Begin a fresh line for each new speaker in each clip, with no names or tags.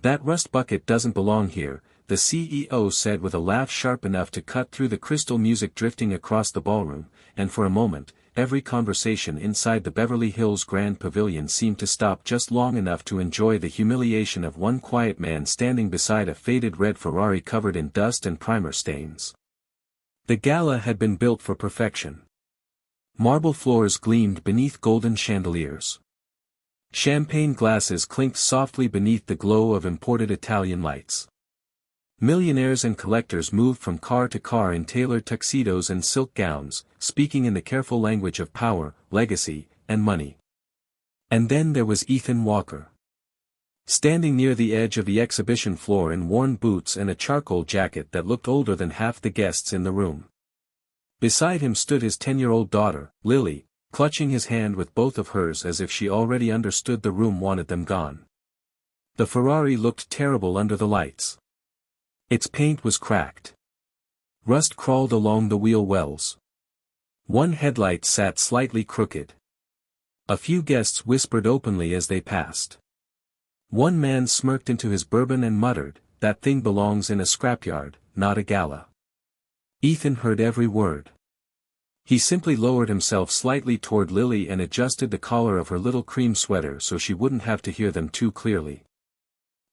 "That rust bucket doesn't belong here," the CEO said with a laugh sharp enough to cut through the crystal music drifting across the ballroom, and for a moment, every conversation inside the Beverly Hills Grand Pavilion seemed to stop just long enough to enjoy the humiliation of one quiet man standing beside a faded red Ferrari covered in dust and primer stains. The gala had been built for perfection. Marble floors gleamed beneath golden chandeliers. Champagne glasses clinked softly beneath the glow of imported Italian lights. Millionaires and collectors moved from car to car in tailored tuxedos and silk gowns, speaking in the careful language of power, legacy, and money. And then there was Ethan Walker. Standing near the edge of the exhibition floor in worn boots and a charcoal jacket that looked older than half the guests in the room. Beside him stood his 10-year-old daughter, Lily, clutching his hand with both of hers as if she already understood the room wanted them gone. The Ferrari looked terrible under the lights. Its paint was cracked. Rust crawled along the wheel wells. One headlight sat slightly crooked. A few guests whispered openly as they passed. One man smirked into his bourbon and muttered, "That thing belongs in a scrapyard, not a gala." Ethan heard every word. He simply lowered himself slightly toward Lily and adjusted the collar of her little cream sweater so she wouldn't have to hear them too clearly.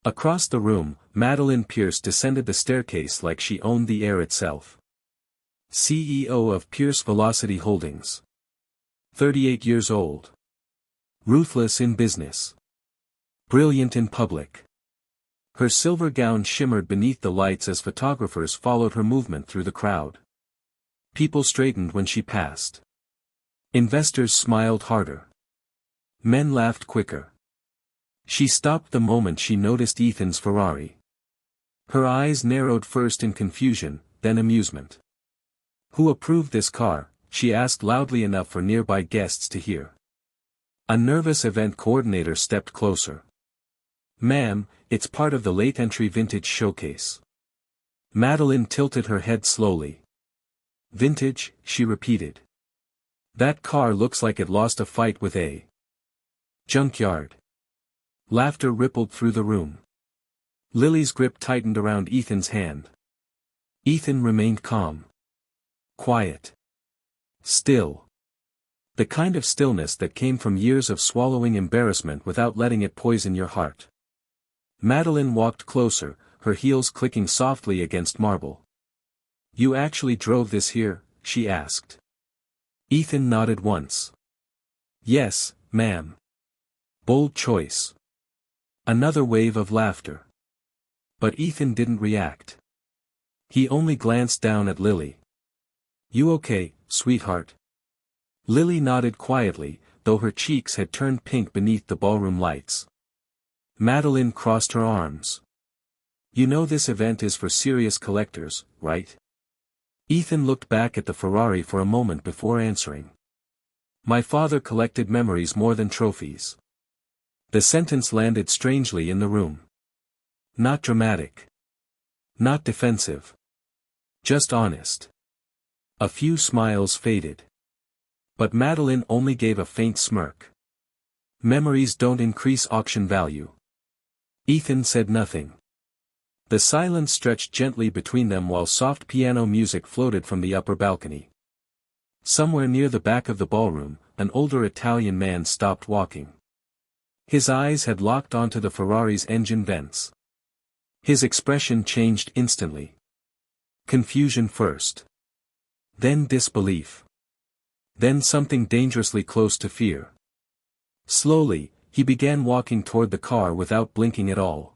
Across the room, Madeline Pierce descended the staircase like she owned the air itself. CEO of Pierce Velocity Holdings. 38 years old. Ruthless in business. Brilliant in public. Her silver gown shimmered beneath the lights as photographers followed her movement through the crowd. People straightened when she passed. Investors smiled harder. Men laughed quicker. She stopped the moment she noticed Ethan's Ferrari. Her eyes narrowed first in confusion, then amusement. "Who approved this car?" she asked loudly enough for nearby guests to hear. A nervous event coordinator stepped closer. "Ma'am, it's part of the late entry vintage showcase." Madeline tilted her head slowly. "Vintage," she repeated. "That car looks like it lost a fight with a junkyard." Laughter rippled through the room. Lily's grip tightened around Ethan's hand. Ethan remained calm. Quiet. Still. The kind of stillness that came from years of swallowing embarrassment without letting it poison your heart. Madeline walked closer, her heels clicking softly against marble. "You actually drove this here?" she asked. Ethan nodded once. "Yes, ma'am." Bold choice. Another wave of laughter. But Ethan didn't react. He only glanced down at Lily. "You okay, sweetheart?" Lily nodded quietly, though her cheeks had turned pink beneath the ballroom lights. Madeline crossed her arms. "You know this event is for serious collectors, right?" Ethan looked back at the Ferrari for a moment before answering. "My father collected memories more than trophies." The sentence landed strangely in the room. Not dramatic. Not defensive. Just honest. A few smiles faded. But Madeline only gave a faint smirk. "Memories don't increase auction value." Ethan said nothing. The silence stretched gently between them while soft piano music floated from the upper balcony. Somewhere near the back of the ballroom, an older Italian man stopped walking. His eyes had locked onto the Ferrari's engine vents. His expression changed instantly. Confusion first. Then disbelief. Then something dangerously close to fear. Slowly, he began walking toward the car without blinking at all.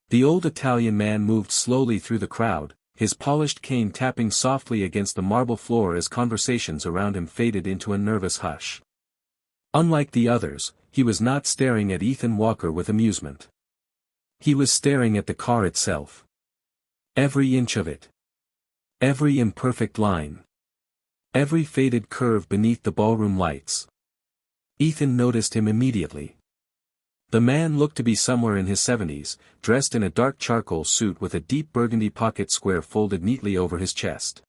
The old Italian man moved slowly through the crowd, his polished cane tapping softly against the marble floor as conversations around him faded into a nervous hush. Unlike the others, he was not staring at Ethan Walker with amusement. He was staring at the car itself. Every inch of it. Every imperfect line. Every faded curve beneath the ballroom lights. Ethan noticed him immediately. The man looked to be somewhere in his 70s, dressed in a dark charcoal suit with a deep burgundy pocket square folded neatly over his chest.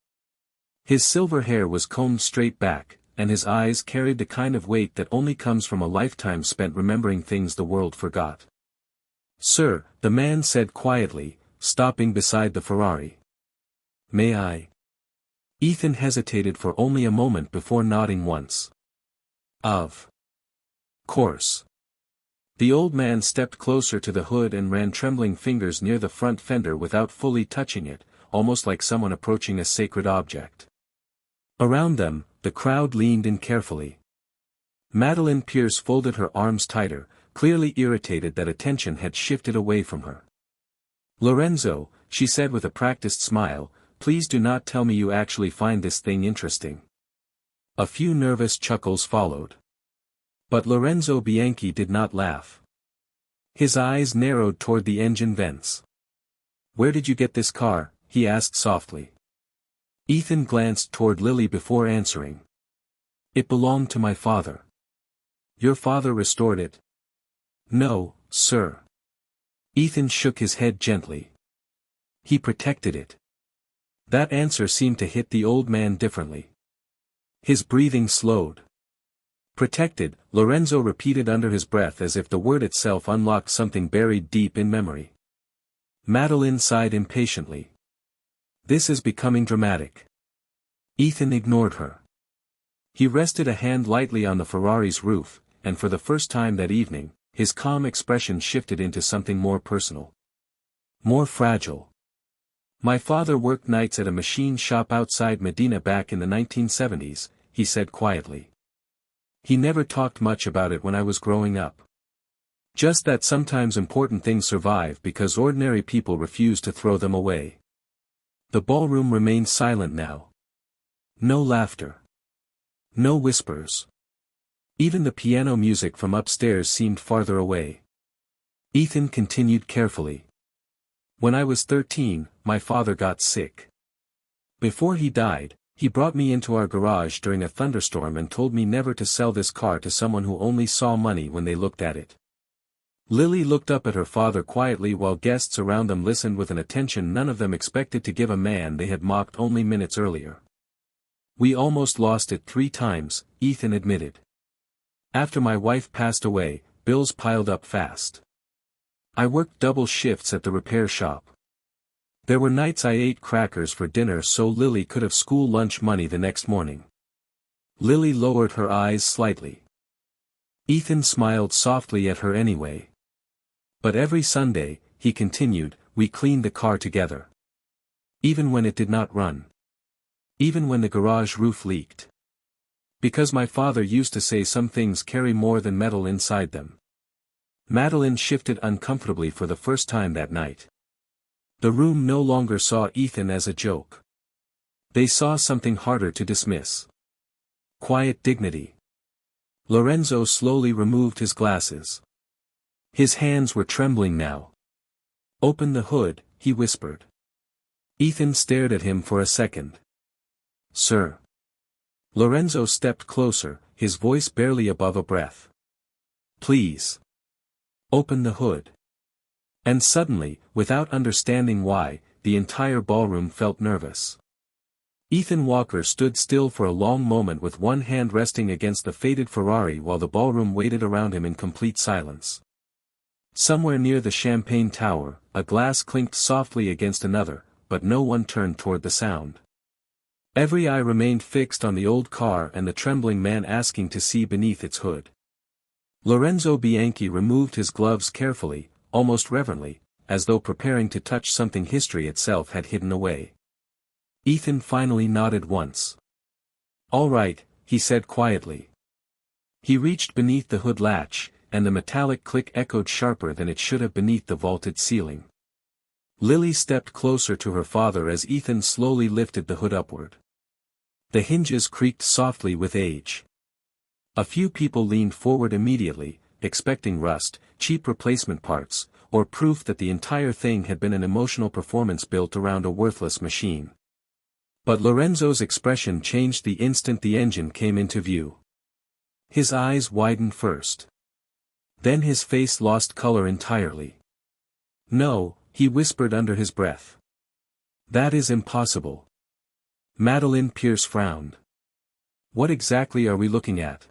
His silver hair was combed straight back, and his eyes carried the kind of weight that only comes from a lifetime spent remembering things the world forgot. Sir, the man said quietly, stopping beside the Ferrari. May I? Ethan hesitated for only a moment before nodding once. Of course. The old man stepped closer to the hood and ran trembling fingers near the front fender without fully touching it, almost like someone approaching a sacred object. Around them, the crowd leaned in carefully. Madeline Pierce folded her arms tighter, clearly irritated that attention had shifted away from her. Lorenzo, she said with a practiced smile, please do not tell me you actually find this thing interesting. A few nervous chuckles followed. But Lorenzo Bianchi did not laugh. His eyes narrowed toward the engine vents. Where did you get this car? He asked softly. Ethan glanced toward Lily before answering. It belonged to my father. Your father restored it? No, sir. Ethan shook his head gently. He protected it. That answer seemed to hit the old man differently. His breathing slowed. Protected, Lorenzo repeated under his breath as if the word itself unlocked something buried deep in memory. Madeline sighed impatiently. This is becoming dramatic. Ethan ignored her. He rested a hand lightly on the Ferrari's roof, and for the first time that evening, his calm expression shifted into something more personal. More fragile. My father worked nights at a machine shop outside Medina back in the 1970s, he said quietly. He never talked much about it when I was growing up. Just that sometimes important things survive because ordinary people refuse to throw them away. The ballroom remained silent now. No laughter. No whispers. Even the piano music from upstairs seemed farther away. Ethan continued carefully. When I was 13, my father got sick. Before he died, he brought me into our garage during a thunderstorm and told me never to sell this car to someone who only saw money when they looked at it. Lily looked up at her father quietly while guests around them listened with an attention none of them expected to give a man they had mocked only minutes earlier. We almost lost it 3 times, Ethan admitted. After my wife passed away, bills piled up fast. I worked double shifts at the repair shop. There were nights I ate crackers for dinner so Lily could have school lunch money the next morning. Lily lowered her eyes slightly. Ethan smiled softly at her anyway. But every Sunday, he continued, we cleaned the car together. Even when it did not run. Even when the garage roof leaked. Because my father used to say some things carry more than metal inside them. Madeline shifted uncomfortably for the first time that night. The room no longer saw Ethan as a joke. They saw something harder to dismiss. Quiet dignity. Lorenzo slowly removed his glasses. His hands were trembling now. Open the hood, he whispered. Ethan stared at him for a second. Sir. Lorenzo stepped closer, his voice barely above a breath. Please. Open the hood. And suddenly, without understanding why, the entire ballroom felt nervous. Ethan Walker stood still for a long moment with one hand resting against the faded Ferrari while the ballroom waited around him in complete silence. Somewhere near the champagne tower, a glass clinked softly against another, but no one turned toward the sound. Every eye remained fixed on the old car and the trembling man asking to see beneath its hood. Lorenzo Bianchi removed his gloves carefully, almost reverently, as though preparing to touch something history itself had hidden away. Ethan finally nodded once. All right, he said quietly. He reached beneath the hood latch, and the metallic click echoed sharper than it should have beneath the vaulted ceiling. Lily stepped closer to her father as Ethan slowly lifted the hood upward. The hinges creaked softly with age. A few people leaned forward immediately, expecting rust, cheap replacement parts, or proof that the entire thing had been an emotional performance built around a worthless machine. But Lorenzo's expression changed the instant the engine came into view. His eyes widened first. Then his face lost color entirely. No, he whispered under his breath. That is impossible. Madeline Pierce frowned. What exactly are we looking at?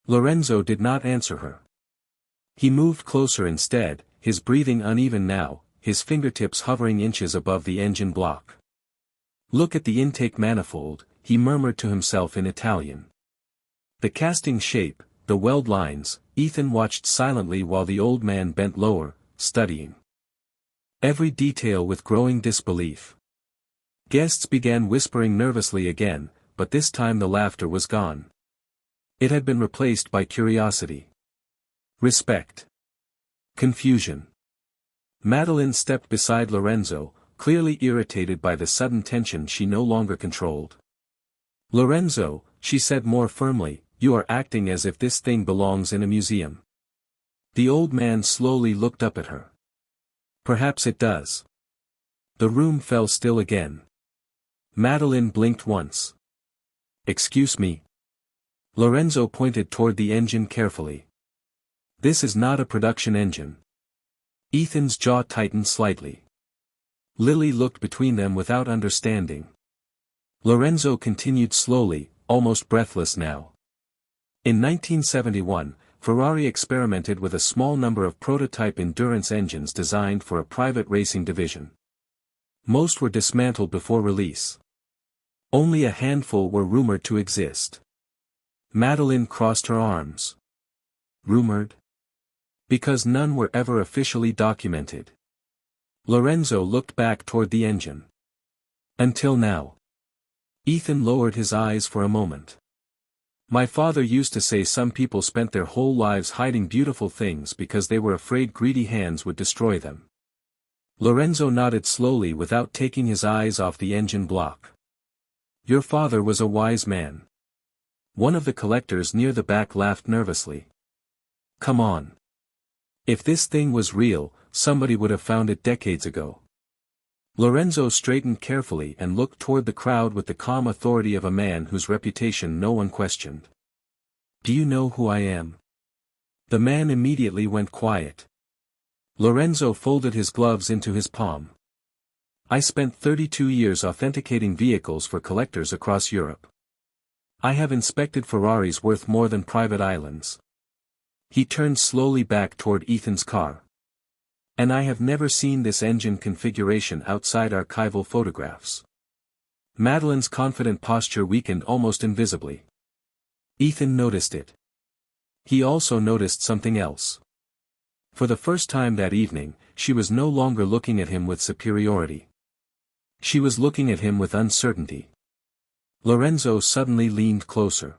Lorenzo did not answer her. He moved closer instead, his breathing uneven now, his fingertips hovering inches above the engine block. "Look at the intake manifold," he murmured to himself in Italian. The casting shape, the weld lines. Ethan watched silently while the old man bent lower, studying every detail with growing disbelief. Guests began whispering nervously again, but this time the laughter was gone. It had been replaced by curiosity, respect, confusion. Madeline stepped beside Lorenzo, clearly irritated by the sudden tension she no longer controlled. "Lorenzo," she said more firmly, "you are acting as if this thing belongs in a museum." The old man slowly looked up at her. "Perhaps it does." The room fell still again. Madeline blinked once. "Excuse me." Lorenzo pointed toward the engine carefully. "This is not a production engine." Ethan's jaw tightened slightly. Lily looked between them without understanding. Lorenzo continued slowly, almost breathless now. In 1971, Ferrari experimented with a small number of prototype endurance engines designed for a private racing division. Most were dismantled before release. Only a handful were rumored to exist. Madeline crossed her arms. Rumored? Because none were ever officially documented. Lorenzo looked back toward the engine. Until now. Ethan lowered his eyes for a moment. "My father used to say some people spent their whole lives hiding beautiful things because they were afraid greedy hands would destroy them." Lorenzo nodded slowly without taking his eyes off the engine block. "Your father was a wise man." One of the collectors near the back laughed nervously. "Come on. If this thing was real, somebody would have found it decades ago." Lorenzo straightened carefully and looked toward the crowd with the calm authority of a man whose reputation no one questioned. "Do you know who I am?" The man immediately went quiet. Lorenzo folded his gloves into his palm. "I spent 32 years authenticating vehicles for collectors across Europe. I have inspected Ferraris worth more than private islands." He turned slowly back toward Ethan's car. "And I have never seen this engine configuration outside archival photographs." Madeline's confident posture weakened almost invisibly. Ethan noticed it. He also noticed something else. For the first time that evening, she was no longer looking at him with superiority. She was looking at him with uncertainty. Lorenzo suddenly leaned closer.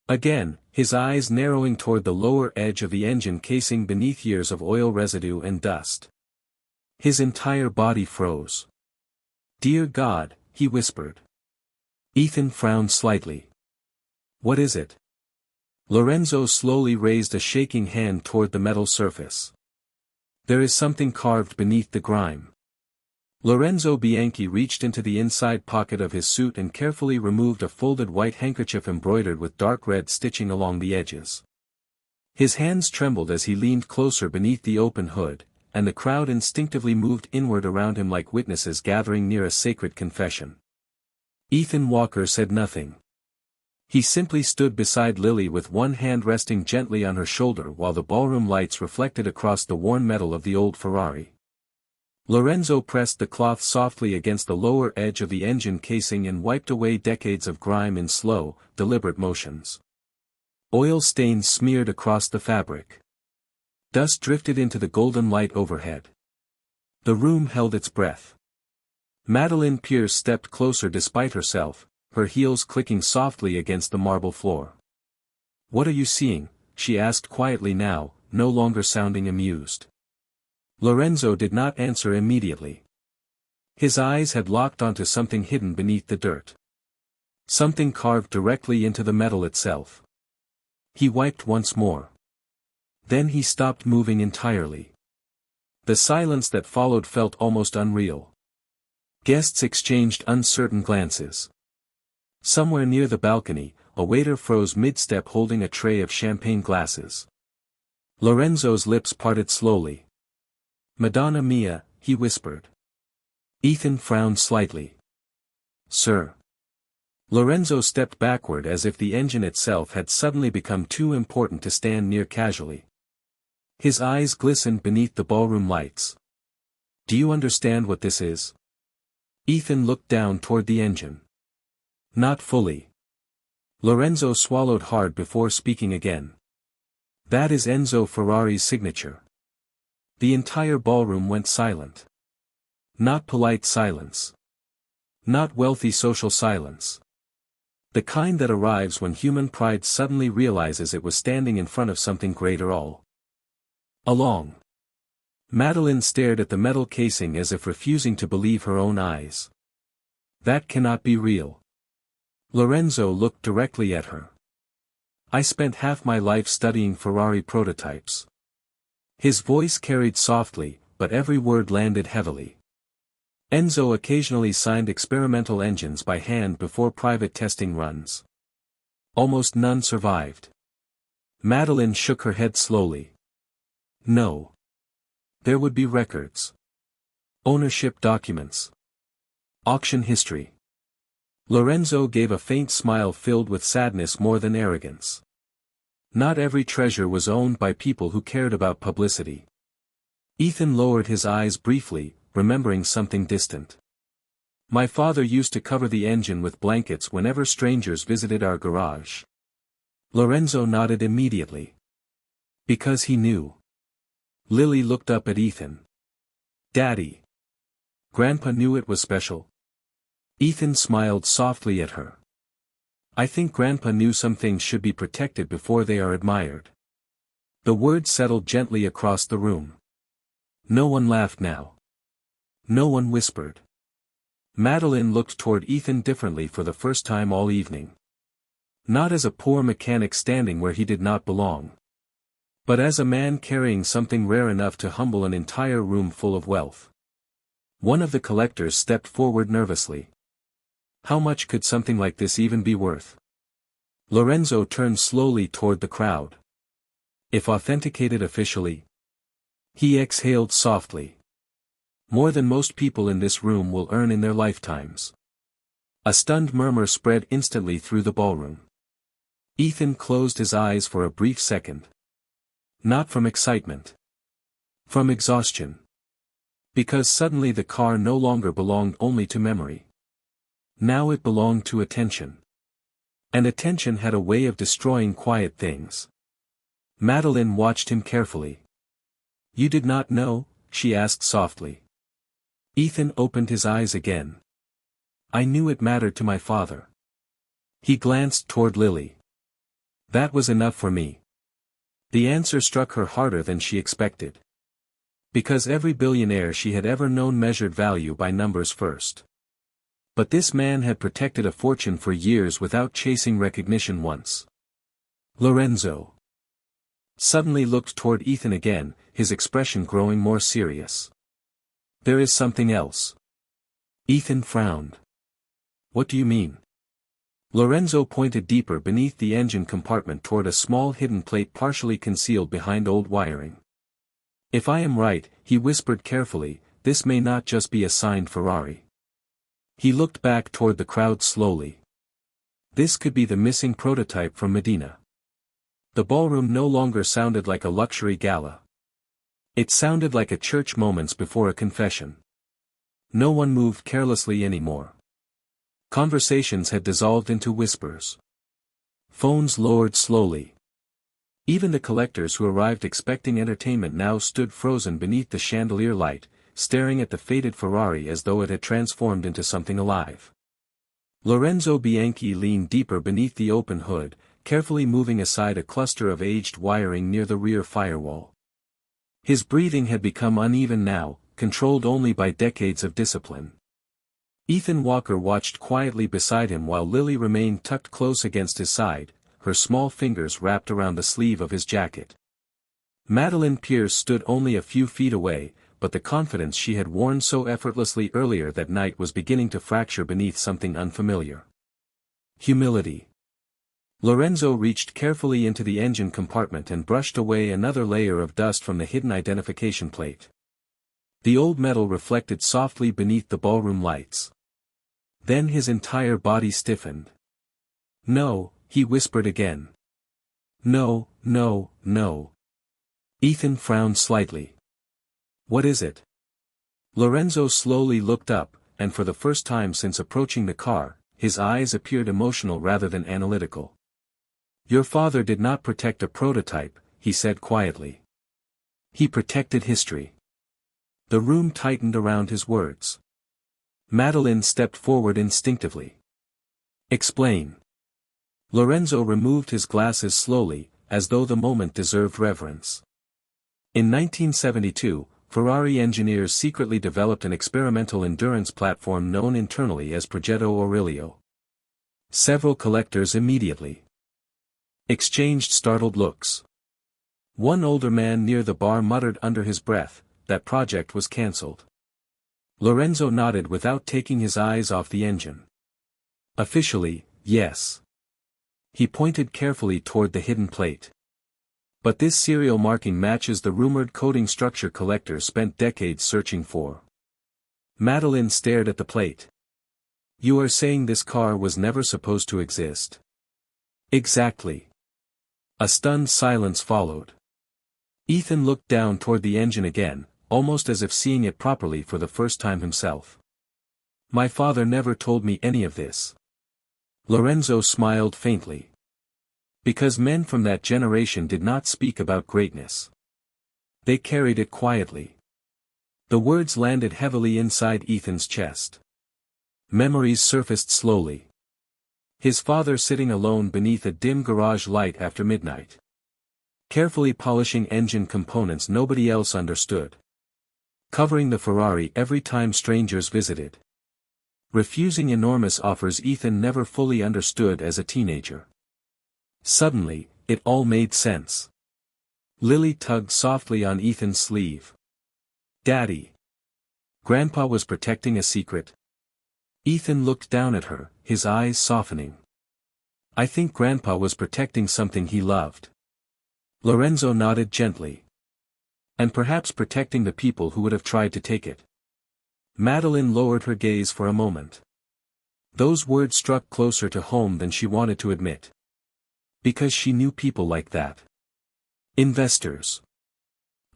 Again, his eyes narrowing toward the lower edge of the engine casing beneath years of oil residue and dust. His entire body froze. "Dear God," he whispered. Ethan frowned slightly. "What is it?" Lorenzo slowly raised a shaking hand toward the metal surface. "There is something carved beneath the grime." Lorenzo Bianchi reached into the inside pocket of his suit and carefully removed a folded white handkerchief embroidered with dark red stitching along the edges. His hands trembled as he leaned closer beneath the open hood, and the crowd instinctively moved inward around him like witnesses gathering near a sacred confession. Ethan Walker said nothing. He simply stood beside Lily with one hand resting gently on her shoulder while the ballroom lights reflected across the worn metal of the old Ferrari. Lorenzo pressed the cloth softly against the lower edge of the engine casing and wiped away decades of grime in slow, deliberate motions. Oil stains smeared across the fabric. Dust drifted into the golden light overhead. The room held its breath. Madeline Pierce stepped closer despite herself, her heels clicking softly against the marble floor. "What are you seeing?" she asked quietly now, no longer sounding amused. Lorenzo did not answer immediately. His eyes had locked onto something hidden beneath the dirt. Something carved directly into the metal itself. He wiped once more. Then he stopped moving entirely. The silence that followed felt almost unreal. Guests exchanged uncertain glances. Somewhere near the balcony, a waiter froze mid-step holding a tray of champagne glasses. Lorenzo's lips parted slowly. "Madonna mia," he whispered. Ethan frowned slightly. "Sir." Lorenzo stepped backward as if the engine itself had suddenly become too important to stand near casually. His eyes glistened beneath the ballroom lights. Do you understand what this is? Ethan looked down toward the engine. Not fully. Lorenzo swallowed hard before speaking again. That is Enzo Ferrari's signature. The entire ballroom went silent. Not polite silence. Not wealthy social silence. The kind that arrives when human pride suddenly realizes it was standing in front of something greater all along. Madeline stared at the metal casing as if refusing to believe her own eyes. That cannot be real. Lorenzo looked directly at her. I spent half my life studying Ferrari prototypes. His voice carried softly, but every word landed heavily. Enzo occasionally signed experimental engines by hand before private testing runs. Almost none survived. Madeline shook her head slowly. No. There would be records. Ownership documents. Auction history. Lorenzo gave a faint smile filled with sadness more than arrogance. Not every treasure was owned by people who cared about publicity. Ethan lowered his eyes briefly, remembering something distant. My father used to cover the engine with blankets whenever strangers visited our garage. Lorenzo nodded immediately. Because he knew. Lily looked up at Ethan. Daddy. Grandpa knew it was special? Ethan smiled softly at her. I think Grandpa knew some things should be protected before they are admired. The words settled gently across the room. No one laughed now. No one whispered. Madeline looked toward Ethan differently for the first time all evening. Not as a poor mechanic standing where he did not belong. But as a man carrying something rare enough to humble an entire room full of wealth. One of the collectors stepped forward nervously. How much could something like this even be worth? Lorenzo turned slowly toward the crowd. If authenticated officially. He exhaled softly. More than most people in this room will earn in their lifetimes. A stunned murmur spread instantly through the ballroom. Ethan closed his eyes for a brief second. Not from excitement. From exhaustion. Because suddenly the car no longer belonged only to memory. Now it belonged to attention. And attention had a way of destroying quiet things. Madeline watched him carefully. You did not know? She asked softly. Ethan opened his eyes again. I knew it mattered to my father. He glanced toward Lily. That was enough for me. The answer struck her harder than she expected. Because every billionaire she had ever known measured value by numbers first. But this man had protected a fortune for years without chasing recognition once. Lorenzo suddenly looked toward Ethan again, his expression growing more serious. There is something else. Ethan frowned. What do you mean? Lorenzo pointed deeper beneath the engine compartment toward a small hidden plate partially concealed behind old wiring. If I am right, he whispered carefully, this may not just be a signed Ferrari. He looked back toward the crowd slowly. This could be the missing prototype from Medina. The ballroom no longer sounded like a luxury gala. It sounded like a church moments before a confession. No one moved carelessly anymore. Conversations had dissolved into whispers. Phones lowered slowly. Even the collectors who arrived expecting entertainment now stood frozen beneath the chandelier light, staring at the faded Ferrari as though it had transformed into something alive. Lorenzo Bianchi leaned deeper beneath the open hood, carefully moving aside a cluster of aged wiring near the rear firewall. His breathing had become uneven now, controlled only by decades of discipline. Ethan Walker watched quietly beside him while Lily remained tucked close against his side, her small fingers wrapped around the sleeve of his jacket. Madeline Pierce stood only a few feet away, but the confidence she had worn so effortlessly earlier that night was beginning to fracture beneath something unfamiliar. Humility. Lorenzo reached carefully into the engine compartment and brushed away another layer of dust from the hidden identification plate. The old metal reflected softly beneath the ballroom lights. Then his entire body stiffened. No, he whispered again. No, no, no. Ethan frowned slightly. What is it? Lorenzo slowly looked up, and for the first time since approaching the car, his eyes appeared emotional rather than analytical. Your father did not protect a prototype, he said quietly. He protected history. The room tightened around his words. Madeline stepped forward instinctively. Explain. Lorenzo removed his glasses slowly, as though the moment deserved reverence. In 1972, Ferrari engineers secretly developed an experimental endurance platform known internally as Progetto Aurelio. Several collectors immediately exchanged startled looks. One older man near the bar muttered under his breath, that project was cancelled. Lorenzo nodded without taking his eyes off the engine. Officially, yes. He pointed carefully toward the hidden plate. But this serial marking matches the rumored coding structure collectors spent decades searching for. Madeline stared at the plate. You are saying this car was never supposed to exist? Exactly. A stunned silence followed. Ethan looked down toward the engine again, almost as if seeing it properly for the first time himself. My father never told me any of this. Lorenzo smiled faintly. Because men from that generation did not speak about greatness. They carried it quietly. The words landed heavily inside Ethan's chest. Memories surfaced slowly. His father sitting alone beneath a dim garage light after midnight. Carefully polishing engine components nobody else understood. Covering the Ferrari every time strangers visited. Refusing enormous offers Ethan never fully understood as a teenager. Suddenly, it all made sense. Lily tugged softly on Ethan's sleeve. Daddy. Grandpa was protecting a secret. Ethan looked down at her, his eyes softening. I think Grandpa was protecting something he loved. Lorenzo nodded gently. And perhaps protecting the people who would have tried to take it. Madeline lowered her gaze for a moment. Those words struck closer to home than she wanted to admit. Because she knew people like that. Investors.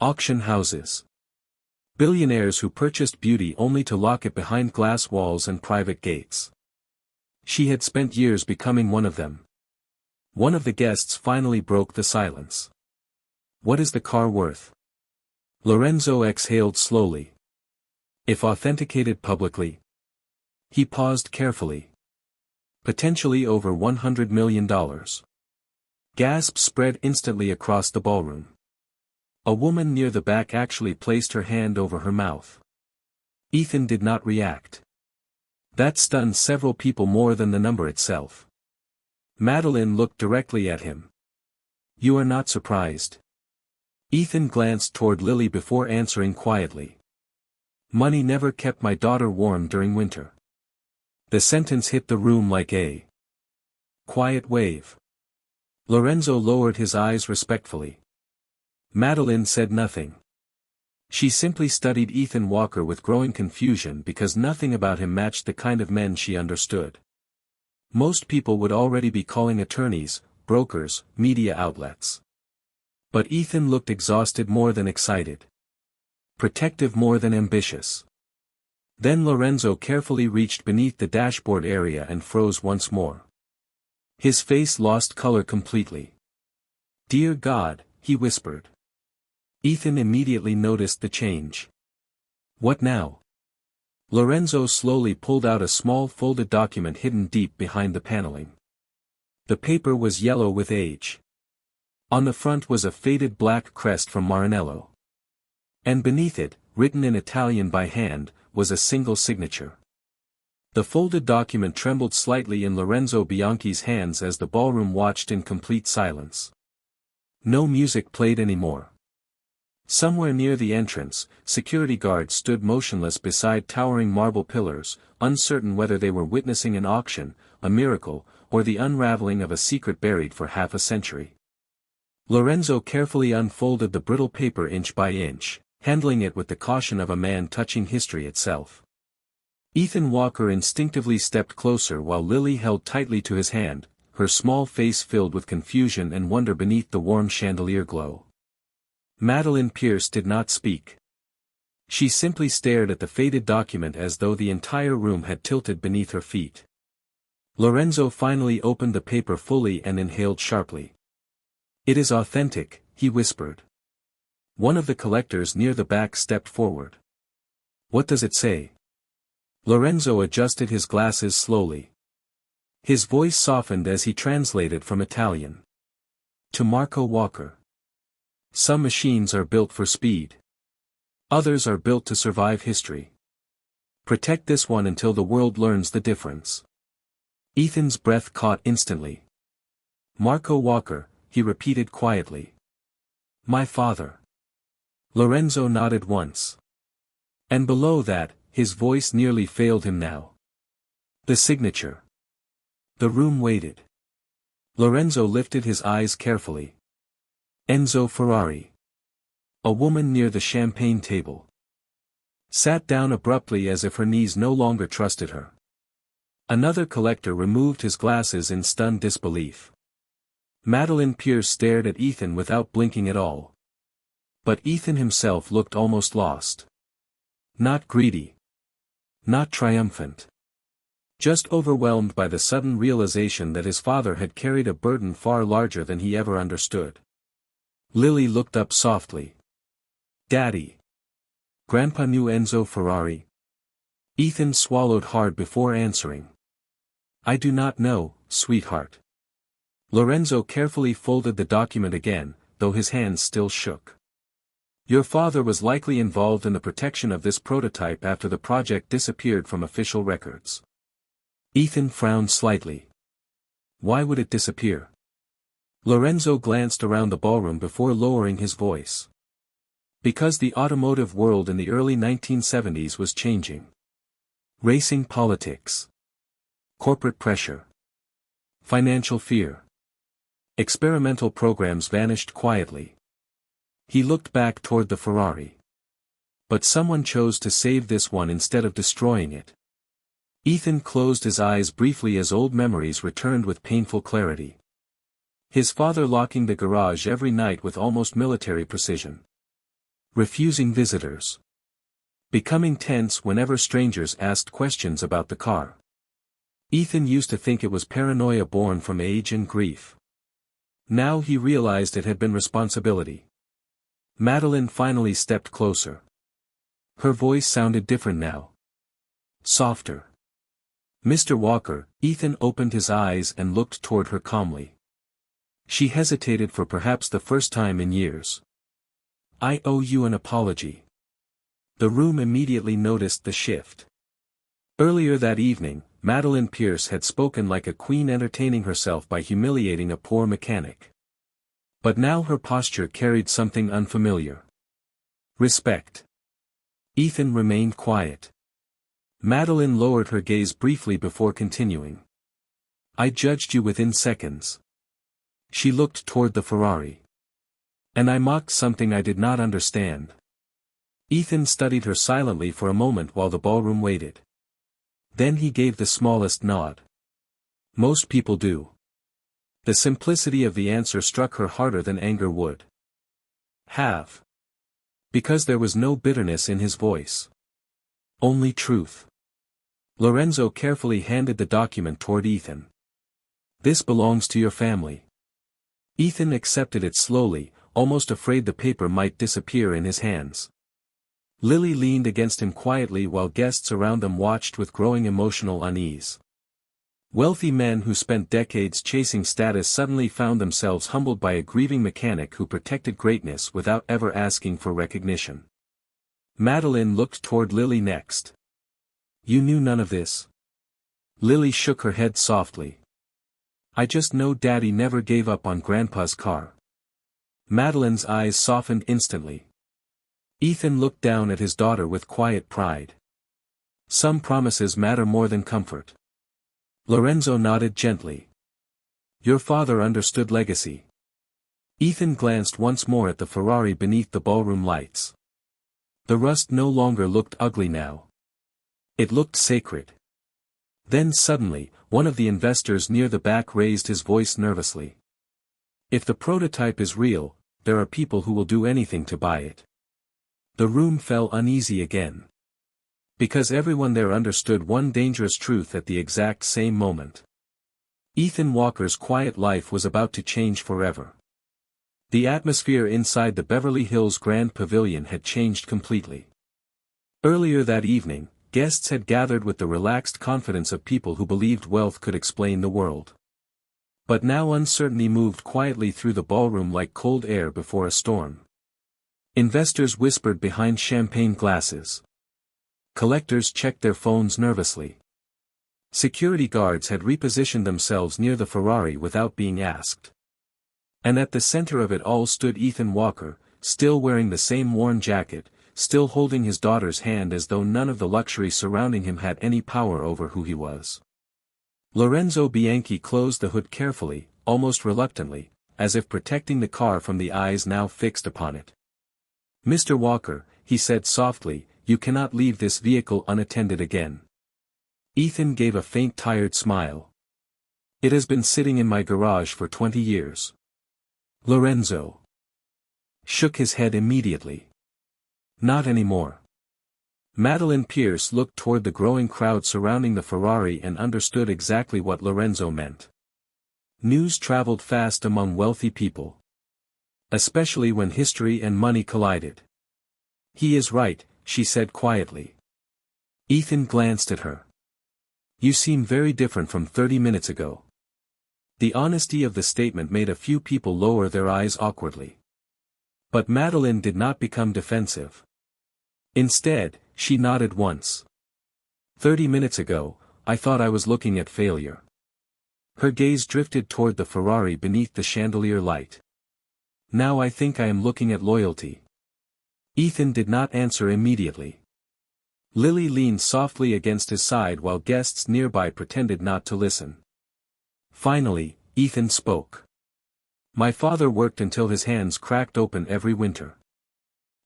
Auction houses. Billionaires who purchased beauty only to lock it behind glass walls and private gates. She had spent years becoming one of them. One of the guests finally broke the silence. What is the car worth? Lorenzo exhaled slowly. If authenticated publicly. He paused carefully. Potentially over $100 million. Gasps spread instantly across the ballroom. A woman near the back actually placed her hand over her mouth. Ethan did not react. That stunned several people more than the number itself. Madeline looked directly at him. You are not surprised. Ethan glanced toward Lily before answering quietly. Money never kept my daughter warm during winter. The sentence hit the room like a quiet wave. Lorenzo lowered his eyes respectfully. Madeline said nothing. She simply studied Ethan Walker with growing confusion because nothing about him matched the kind of men she understood. Most people would already be calling attorneys, brokers, media outlets. But Ethan looked exhausted more than excited. Protective more than ambitious. Then Lorenzo carefully reached beneath the dashboard area and froze once more. His face lost color completely. Dear God, he whispered. Ethan immediately noticed the change. What now? Lorenzo slowly pulled out a small folded document hidden deep behind the paneling. The paper was yellow with age. On the front was a faded black crest from Maranello. And beneath it, written in Italian by hand, was a single signature. The folded document trembled slightly in Lorenzo Bianchi's hands as the ballroom watched in complete silence. No music played anymore. Somewhere near the entrance, security guards stood motionless beside towering marble pillars, uncertain whether they were witnessing an auction, a miracle, or the unraveling of a secret buried for half a century. Lorenzo carefully unfolded the brittle paper inch by inch, handling it with the caution of a man touching history itself. Ethan Walker instinctively stepped closer while Lily held tightly to his hand, her small face filled with confusion and wonder beneath the warm chandelier glow. Madeline Pierce did not speak. She simply stared at the faded document as though the entire room had tilted beneath her feet. Lorenzo finally opened the paper fully and inhaled sharply. "It is authentic," he whispered. One of the collectors near the back stepped forward. "What does it say?" Lorenzo adjusted his glasses slowly. His voice softened as he translated from Italian. To Marco Walker. "Some machines are built for speed. Others are built to survive history. Protect this one until the world learns the difference." Ethan's breath caught instantly. "Marco Walker," he repeated quietly. "My father." Lorenzo nodded once. "And below that," his voice nearly failed him now. "The signature." The room waited. Lorenzo lifted his eyes carefully. Enzo Ferrari. A woman near the champagne table sat down abruptly as if her knees no longer trusted her. Another collector removed his glasses in stunned disbelief. Madeline Pierce stared at Ethan without blinking at all. But Ethan himself looked almost lost. Not greedy. Not triumphant. Just overwhelmed by the sudden realization that his father had carried a burden far larger than he ever understood. Lily looked up softly. "Daddy. Grandpa knew Enzo Ferrari?" Ethan swallowed hard before answering. "I do not know, sweetheart." Lorenzo carefully folded the document again, though his hands still shook. "Your father was likely involved in the protection of this prototype after the project disappeared from official records." Ethan frowned slightly. "Why would it disappear?" Lorenzo glanced around the ballroom before lowering his voice. "Because the automotive world in the early 1970s was changing. Racing politics. Corporate pressure. Financial fear. Experimental programs vanished quietly." He looked back toward the Ferrari. "But someone chose to save this one instead of destroying it." Ethan closed his eyes briefly as old memories returned with painful clarity. His father locking the garage every night with almost military precision. Refusing visitors. Becoming tense whenever strangers asked questions about the car. Ethan used to think it was paranoia born from age and grief. Now he realized it had been responsibility. Madeline finally stepped closer. Her voice sounded different now. Softer. "Mr. Walker," Ethan opened his eyes and looked toward her calmly. She hesitated for perhaps the first time in years. "I owe you an apology." The room immediately noticed the shift. Earlier that evening, Madeline Pierce had spoken like a queen entertaining herself by humiliating a poor mechanic. But now her posture carried something unfamiliar. Respect. Ethan remained quiet. Madeline lowered her gaze briefly before continuing. "I judged you within seconds." She looked toward the Ferrari. "And I mocked something I did not understand." Ethan studied her silently for a moment while the ballroom waited. Then he gave the smallest nod. "Most people do." The simplicity of the answer struck her harder than anger would have. Because there was no bitterness in his voice. Only truth. Lorenzo carefully handed the document toward Ethan. "This belongs to your family." Ethan accepted it slowly, almost afraid the paper might disappear in his hands. Lily leaned against him quietly while guests around them watched with growing emotional unease. Wealthy men who spent decades chasing status suddenly found themselves humbled by a grieving mechanic who protected greatness without ever asking for recognition. Madeline looked toward Lily next. "You knew none of this?" Lily shook her head softly. "I just know Daddy never gave up on Grandpa's car." Madeline's eyes softened instantly. Ethan looked down at his daughter with quiet pride. "Some promises matter more than comfort." Lorenzo nodded gently. "Your father understood legacy." Ethan glanced once more at the Ferrari beneath the ballroom lights. The rust no longer looked ugly now. It looked sacred. Then suddenly, one of the investors near the back raised his voice nervously. "If the prototype is real, there are people who will do anything to buy it. The room fell uneasy again. Because everyone there understood one dangerous truth at the exact same moment. Ethan Walker's quiet life was about to change forever. The atmosphere inside the Beverly Hills Grand Pavilion had changed completely. Earlier that evening, guests had gathered with the relaxed confidence of people who believed wealth could explain the world. But now uncertainty moved quietly through the ballroom like cold air before a storm. Investors whispered behind champagne glasses. Collectors checked their phones nervously. Security guards had repositioned themselves near the Ferrari without being asked. And at the center of it all stood Ethan Walker, still wearing the same worn jacket, still holding his daughter's hand as though none of the luxury surrounding him had any power over who he was. Lorenzo Bianchi closed the hood carefully, almost reluctantly, as if protecting the car from the eyes now fixed upon it. "Mr. Walker," he said softly, "you cannot leave this vehicle unattended again." Ethan gave a faint tired smile. "It has been sitting in my garage for 20 years. Lorenzo shook his head immediately. "Not anymore." Madeline Pierce looked toward the growing crowd surrounding the Ferrari and understood exactly what Lorenzo meant. News traveled fast among wealthy people. Especially when history and money collided. "He is right," she said quietly. Ethan glanced at her. "You seem very different from 30 minutes ago." The honesty of the statement made a few people lower their eyes awkwardly. But Madeline did not become defensive. Instead, she nodded once. 30 minutes ago, I thought I was looking at failure." Her gaze drifted toward the Ferrari beneath the chandelier light. "Now I think I am looking at loyalty." Ethan did not answer immediately. Lily leaned softly against his side while guests nearby pretended not to listen. Finally, Ethan spoke. "My father worked until his hands cracked open every winter."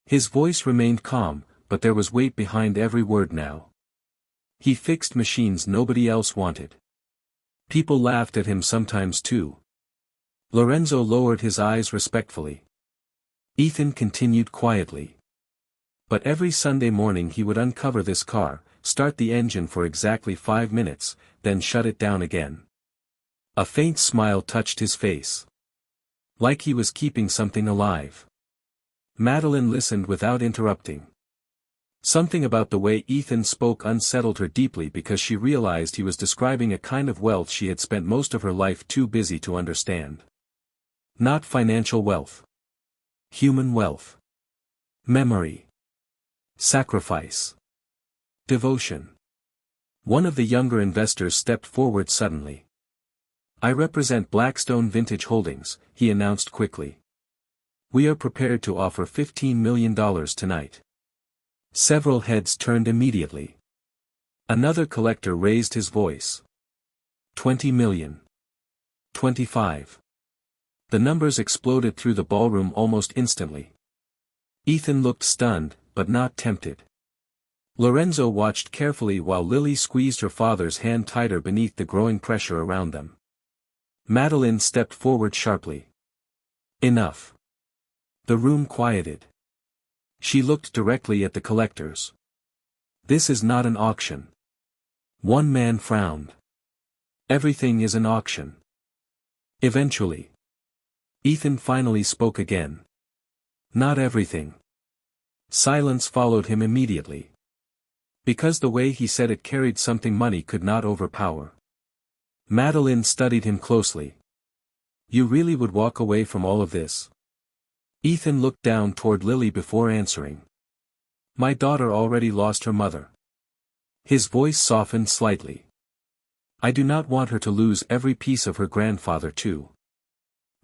His voice remained calm, but there was weight behind every word now. "He fixed machines nobody else wanted. People laughed at him sometimes too." Lorenzo lowered his eyes respectfully. Ethan continued quietly. "But every Sunday morning he would uncover this car, start the engine for exactly 5 minutes, then shut it down again." A faint smile touched his face. Like he was keeping something alive. Madeline listened without interrupting. Something about the way Ethan spoke unsettled her deeply because she realized he was describing a kind of wealth she had spent most of her life too busy to understand. Not financial wealth. Human wealth. Memory. Sacrifice. Devotion. One of the younger investors stepped forward suddenly. "I represent Blackstone Vintage Holdings," he announced quickly. "We are prepared to offer $15 million tonight." Several heads turned immediately. Another collector raised his voice. 20 million. 25. The numbers exploded through the ballroom almost instantly. Ethan looked stunned, but not tempted. Lorenzo watched carefully while Lily squeezed her father's hand tighter beneath the growing pressure around them. Madeline stepped forward sharply. "Enough." The room quieted. She looked directly at the collectors. "This is not an auction." One man frowned. "Everything is an auction. Eventually." Ethan finally spoke again. "Not everything." Silence followed him immediately. Because the way he said it carried something money could not overpower. Madeline studied him closely. "You really would walk away from all of this?" Ethan looked down toward Lily before answering. "My daughter already lost her mother." His voice softened slightly. "I do not want her to lose every piece of her grandfather too."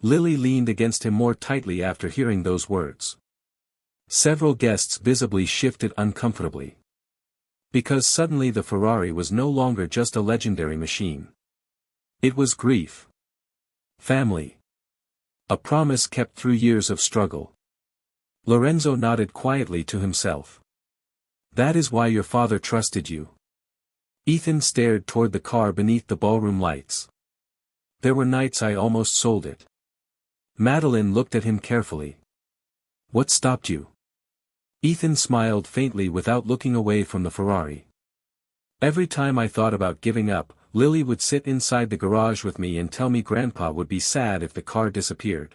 Lily leaned against him more tightly after hearing those words. Several guests visibly shifted uncomfortably. Because suddenly the Ferrari was no longer just a legendary machine. It was grief. Family. A promise kept through years of struggle. Lorenzo nodded quietly to himself. "That is why your father trusted you." Ethan stared toward the car beneath the ballroom lights. "There were nights I almost sold it." Madeline looked at him carefully. What stopped you? Ethan smiled faintly without looking away from the Ferrari. Every time I thought about giving up, Lily would sit inside the garage with me and tell me Grandpa would be sad if the car disappeared.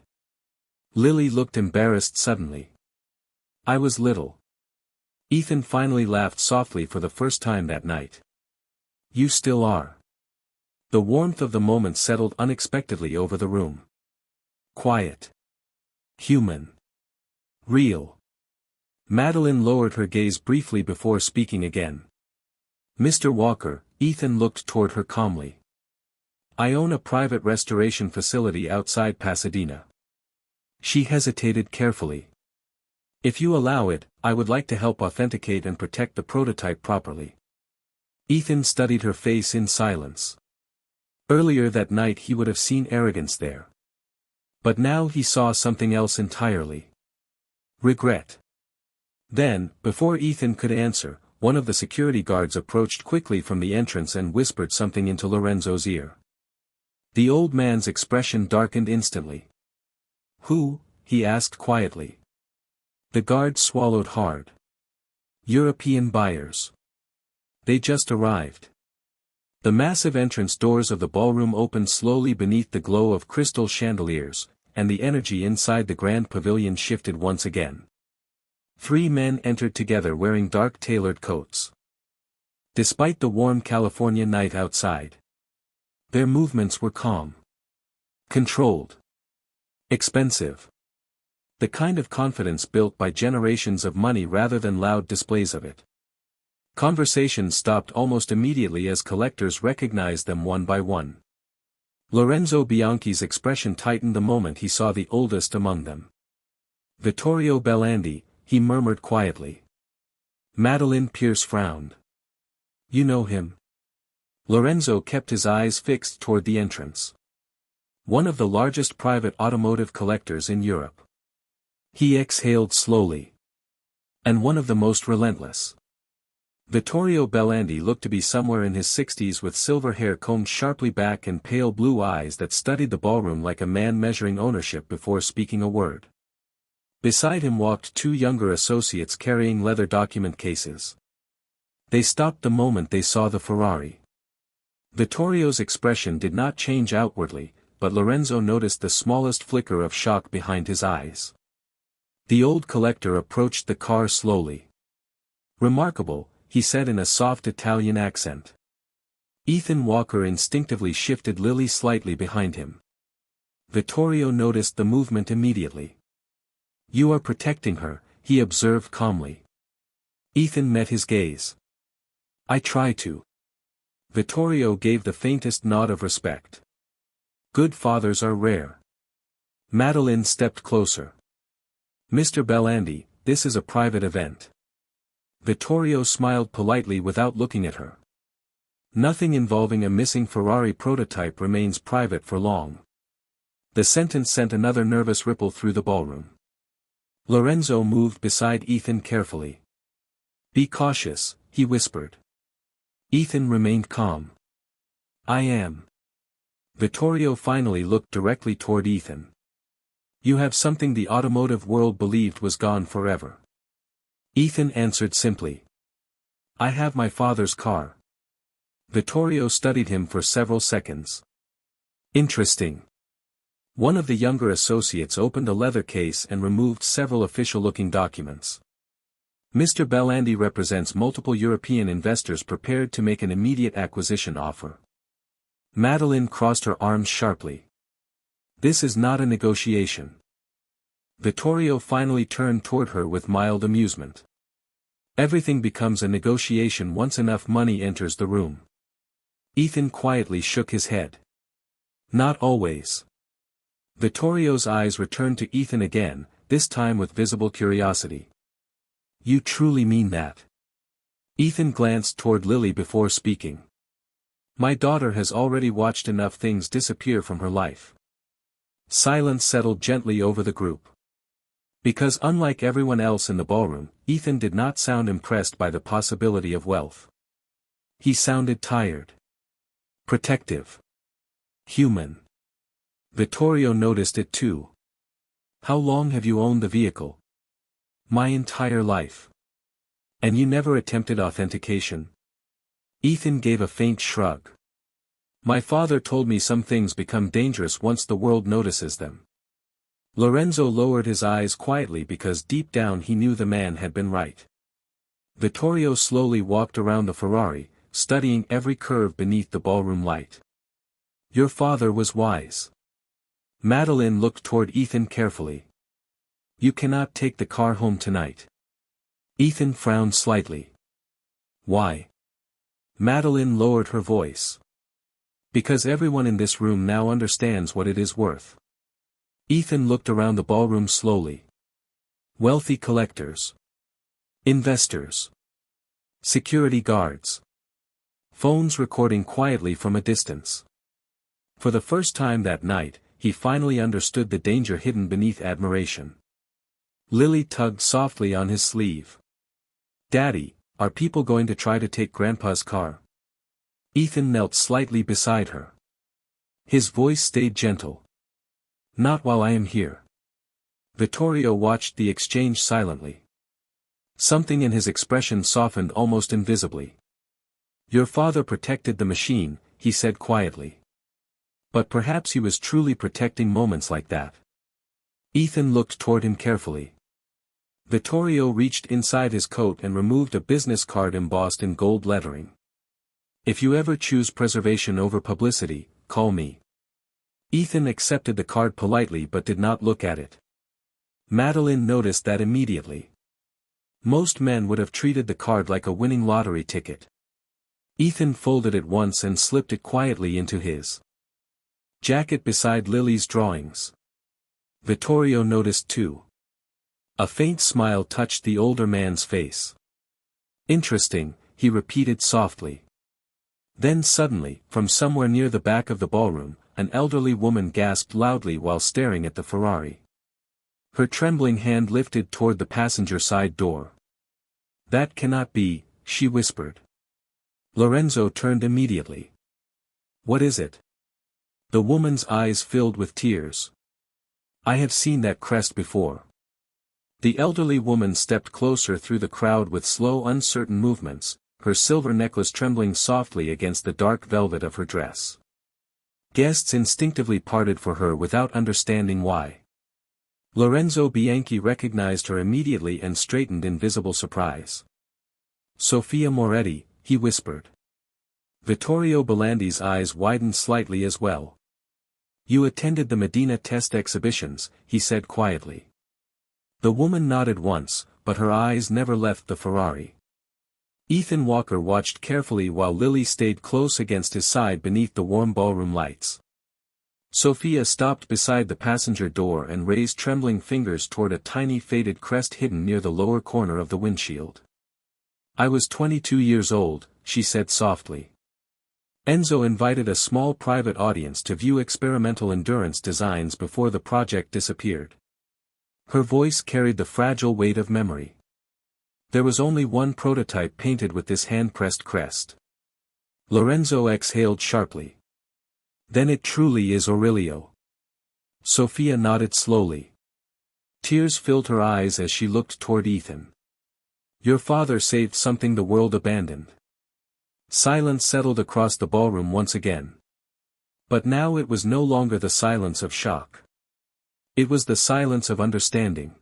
Lily looked embarrassed suddenly. I was little. Ethan finally laughed softly for the first time that night. You still are. The warmth of the moment settled unexpectedly over the room. Quiet. Human. Real. Madeline lowered her gaze briefly before speaking again. Mr. Walker, Ethan looked toward her calmly. I own a private restoration facility outside Pasadena. She hesitated carefully. If you allow it, I would like to help authenticate and protect the prototype properly. Ethan studied her face in silence. Earlier that night he would have seen arrogance there. But now he saw something else entirely. Regret. Then, before Ethan could answer, one of the security guards approached quickly from the entrance and whispered something into Lorenzo's ear. The old man's expression darkened instantly. Who? He asked quietly. The guard swallowed hard. European buyers. They just arrived. The massive entrance doors of the ballroom opened slowly beneath the glow of crystal chandeliers, and the energy inside the grand pavilion shifted once again. 3 men entered together wearing dark tailored coats. Despite the warm California night outside, their movements were calm. Controlled. Expensive. The kind of confidence built by generations of money rather than loud displays of it. Conversations stopped almost immediately as collectors recognized them one by one. Lorenzo Bianchi's expression tightened the moment he saw the oldest among them. Vittorio Bellandi, he murmured quietly. Madeline Pierce frowned. You know him? Lorenzo kept his eyes fixed toward the entrance. One of the largest private automotive collectors in Europe. He exhaled slowly. And one of the most relentless. Vittorio Bellandi looked to be somewhere in his 60s with silver hair combed sharply back and pale blue eyes that studied the ballroom like a man measuring ownership before speaking a word. Beside him walked 2 younger associates carrying leather document cases. They stopped the moment they saw the Ferrari. Vittorio's expression did not change outwardly, but Lorenzo noticed the smallest flicker of shock behind his eyes. The old collector approached the car slowly. Remarkable, he said in a soft Italian accent. Ethan Walker instinctively shifted Lily slightly behind him. Vittorio noticed the movement immediately. You are protecting her, he observed calmly. Ethan met his gaze. I try to. Vittorio gave the faintest nod of respect. Good fathers are rare. Madeline stepped closer. Mr. Bellandi, this is a private event. Vittorio smiled politely without looking at her. Nothing involving a missing Ferrari prototype remains private for long. The sentence sent another nervous ripple through the ballroom. Lorenzo moved beside Ethan carefully. Be cautious, he whispered. Ethan remained calm. I am. Vittorio finally looked directly toward Ethan. You have something the automotive world believed was gone forever. Ethan answered simply. I have my father's car. Vittorio studied him for several seconds. Interesting. One of the younger associates opened a leather case and removed several official-looking documents. Mr. Bellandi represents multiple European investors prepared to make an immediate acquisition offer. Madeline crossed her arms sharply. This is not a negotiation. Vittorio finally turned toward her with mild amusement. Everything becomes a negotiation once enough money enters the room. Ethan quietly shook his head. Not always. Vittorio's eyes returned to Ethan again, this time with visible curiosity. You truly mean that? Ethan glanced toward Lily before speaking. My daughter has already watched enough things disappear from her life. Silence settled gently over the group. Because unlike everyone else in the ballroom, Ethan did not sound impressed by the possibility of wealth. He sounded tired. Protective. Human. Vittorio noticed it too. How long have you owned the vehicle? My entire life. And you never attempted authentication? Ethan gave a faint shrug. My father told me some things become dangerous once the world notices them. Lorenzo lowered his eyes quietly because deep down he knew the man had been right. Vittorio slowly walked around the Ferrari, studying every curve beneath the ballroom light. Your father was wise. Madeline looked toward Ethan carefully. You cannot take the car home tonight. Ethan frowned slightly. Why? Madeline lowered her voice. Because everyone in this room now understands what it is worth. Ethan looked around the ballroom slowly. Wealthy collectors. Investors. Security guards. Phones recording quietly from a distance. For the first time that night, he finally understood the danger hidden beneath admiration. Lily tugged softly on his sleeve. Daddy, are people going to try to take Grandpa's car? Ethan knelt slightly beside her. His voice stayed gentle. Not while I am here. Vittorio watched the exchange silently. Something in his expression softened almost invisibly. Your father protected the machine, he said quietly. But perhaps he was truly protecting moments like that. Ethan looked toward him carefully. Vittorio reached inside his coat and removed a business card embossed in gold lettering. If you ever choose preservation over publicity, call me. Ethan accepted the card politely but did not look at it. Madeline noticed that immediately. Most men would have treated the card like a winning lottery ticket. Ethan folded it once and slipped it quietly into his jacket beside Lily's drawings. Vittorio noticed too. A faint smile touched the older man's face. Interesting, he repeated softly. Then suddenly, from somewhere near the back of the ballroom, an elderly woman gasped loudly while staring at the Ferrari. Her trembling hand lifted toward the passenger side door. That cannot be, she whispered. Lorenzo turned immediately. What is it? The woman's eyes filled with tears. I have seen that crest before. The elderly woman stepped closer through the crowd with slow uncertain movements, her silver necklace trembling softly against the dark velvet of her dress. Guests instinctively parted for her without understanding why. Lorenzo Bianchi recognized her immediately and straightened in visible surprise. Sophia Moretti, he whispered. Vittorio Belandi's eyes widened slightly as well. You attended the Medina test exhibitions, he said quietly. The woman nodded once, but her eyes never left the Ferrari. Ethan Walker watched carefully while Lily stayed close against his side beneath the warm ballroom lights. Sophia stopped beside the passenger door and raised trembling fingers toward a tiny faded crest hidden near the lower corner of the windshield. I was 22 years old, she said softly. Enzo invited a small private audience to view experimental endurance designs before the project disappeared. Her voice carried the fragile weight of memory. There was only one prototype painted with this hand-pressed crest. Lorenzo exhaled sharply. Then it truly is Aurelio. Sophia nodded slowly. Tears filled her eyes as she looked toward Ethan. Your father saved something the world abandoned. Silence settled across the ballroom once again. But now it was no longer the silence of shock. It was the silence of understanding.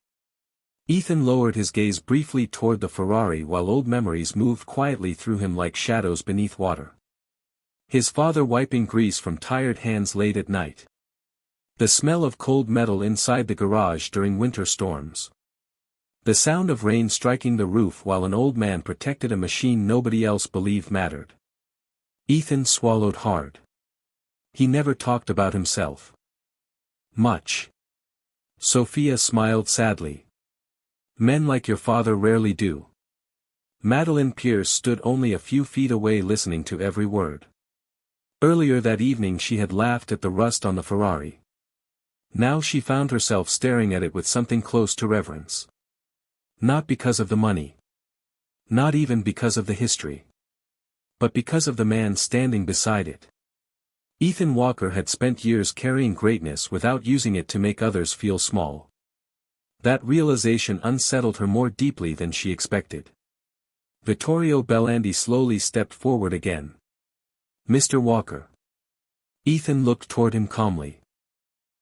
Ethan lowered his gaze briefly toward the Ferrari while old memories moved quietly through him like shadows beneath water. His father wiping grease from tired hands late at night. The smell of cold metal inside the garage during winter storms. The sound of rain striking the roof while an old man protected a machine nobody else believed mattered. Ethan swallowed hard. He never talked about himself. Much. Sophia smiled sadly. Men like your father rarely do. Madeline Pierce stood only a few feet away listening to every word. Earlier that evening she had laughed at the rust on the Ferrari. Now she found herself staring at it with something close to reverence. Not because of the money. Not even because of the history. But because of the man standing beside it. Ethan Walker had spent years carrying greatness without using it to make others feel small. That realization unsettled her more deeply than she expected. Vittorio Belandi slowly stepped forward again. "Mr. Walker." Ethan looked toward him calmly.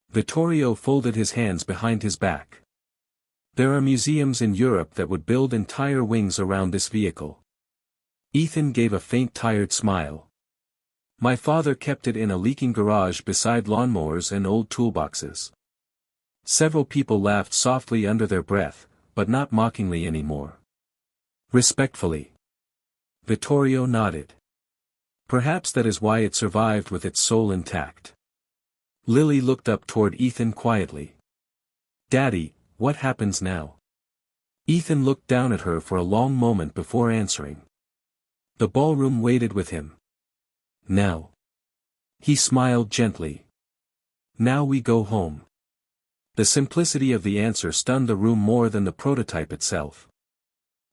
Vittorio folded his hands behind his back. "There are museums in Europe that would build entire wings around this vehicle." Ethan gave a faint tired smile. "My father kept it in a leaking garage beside lawnmowers and old toolboxes." Several people laughed softly under their breath, but not mockingly anymore. Respectfully. Vittorio nodded. "Perhaps that is why it survived with its soul intact." Lily looked up toward Ethan quietly. "Daddy, what happens now?" Ethan looked down at her for a long moment before answering. The ballroom waited with him. "Now." He smiled gently. "Now we go home." The simplicity of the answer stunned the room more than the prototype itself.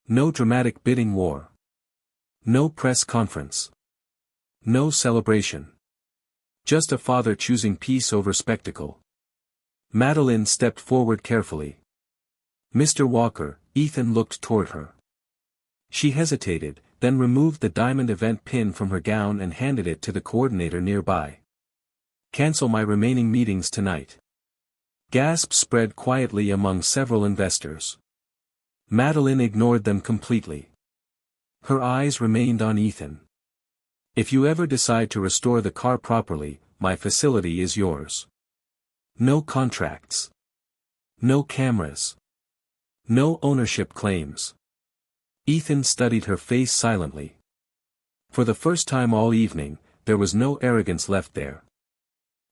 No dramatic bidding war. No press conference. No celebration. Just a father choosing peace over spectacle. Madeline stepped forward carefully. "Mr. Walker," Ethan looked toward her. She hesitated, then removed the diamond event pin from her gown and handed it to the coordinator nearby. "Cancel my remaining meetings tonight." Gasps spread quietly among several investors. Madeline ignored them completely. Her eyes remained on Ethan. "If you ever decide to restore the car properly, my facility is yours. No contracts. No cameras. No ownership claims." Ethan studied her face silently. For the first time all evening, there was no arrogance left there.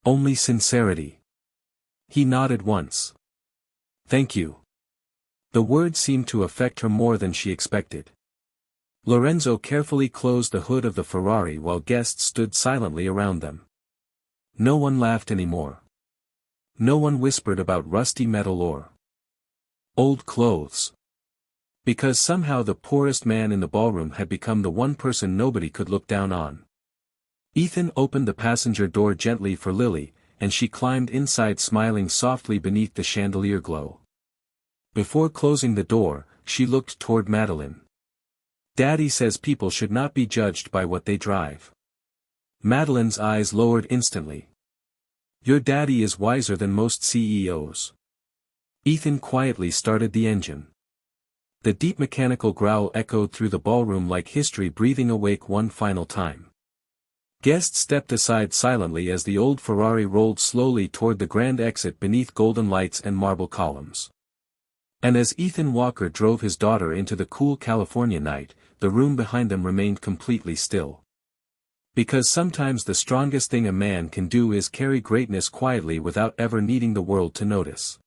Only sincerity. He nodded once. "Thank you." The word seemed to affect her more than she expected. Lorenzo carefully closed the hood of the Ferrari while guests stood silently around them. No one laughed anymore. No one whispered about rusty metal or old clothes. Because somehow the poorest man in the ballroom had become the one person nobody could look down on. Ethan opened the passenger door gently for Lily, and she climbed inside smiling softly beneath the chandelier glow. Before closing the door, she looked toward Madeline. "Daddy says people should not be judged by what they drive." Madeline's eyes lowered instantly. "Your daddy is wiser than most CEOs." Ethan quietly started the engine. The deep mechanical growl echoed through the ballroom like history breathing awake one final time. Guests stepped aside silently as the old Ferrari rolled slowly toward the grand exit beneath golden lights and marble columns. And as Ethan Walker drove his daughter into the cool California night, the room behind them remained completely still. Because sometimes the strongest thing a man can do is carry greatness quietly without ever needing the world to notice.